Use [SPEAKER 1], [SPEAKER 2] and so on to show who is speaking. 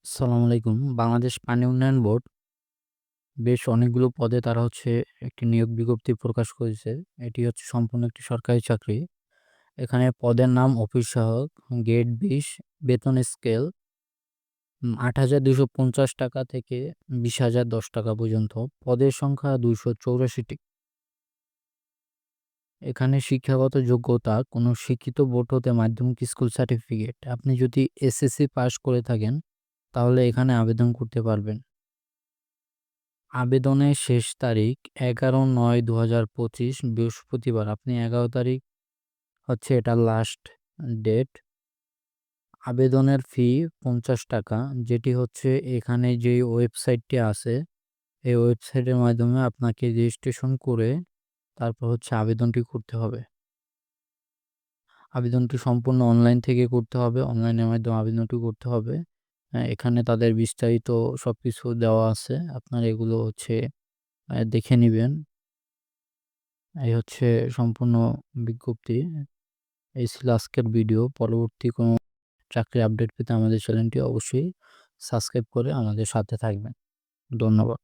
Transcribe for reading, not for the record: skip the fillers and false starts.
[SPEAKER 1] আসসালামু আলাইকুম। বাংলাদেশ পানি উন্নয়ন বোর্ড বেশ অনেকগুলো পদে তারা একটি নিয়োগ বিজ্ঞপ্তি প্রকাশ করেছে। এটি সম্পূর্ণ একটি সরকারি চাকরি। এখানে পদের নাম অফিস সহায়ক, গ্রেড ২০, বেতন স্কেল ৳৮,২৫০ থেকে ৳২০,০১০ পর্যন্ত। পদের সংখ্যা ২৮৪ টি। এখানে শিক্ষাগত যোগ্যতা কোনো শিক্ষিত বোর্ড হতে মাধ্যমিক স্কুল সার্টিফিকেট। আপনি যদি এসএসসি পাস করে থাকেন তাহলে এখানে আবেদন করতে পারবেন। আবেদনের শেষ তারিখ ১১/৯/২০২৫ বৃহস্পতিবার। আপনি ১১ তারিখ এটা লাস্ট ডেট। আবেদনের ফি ৳৫০, যেটি এখানে যেই ওয়েবসাইটটি আছে, এই ওয়েবসাইটের মাধ্যমে আপনাকে রেজিস্ট্রেশন করে তারপর আবেদনটি করতে হবে। আবেদনটি সম্পূর্ণ অনলাইন থেকে করতে হবে। অনলাইনের মাধ্যমে আবেদনটি করতে হবে। এখানে তাদের বিস্তারিত সবকিছু দেওয়া আছে। আপনারা এগুলো দেখে নিবেন। এই সম্পূর্ণ বিজ্ঞপ্তি। এই ছিল আজকের ভিডিও। পরবর্তী কোনো চাকরির আপডেট পেতে আমাদের চ্যানেলটি অবশ্যই সাবস্ক্রাইব করে আমাদের সাথে থাকবেন। ধন্যবাদ।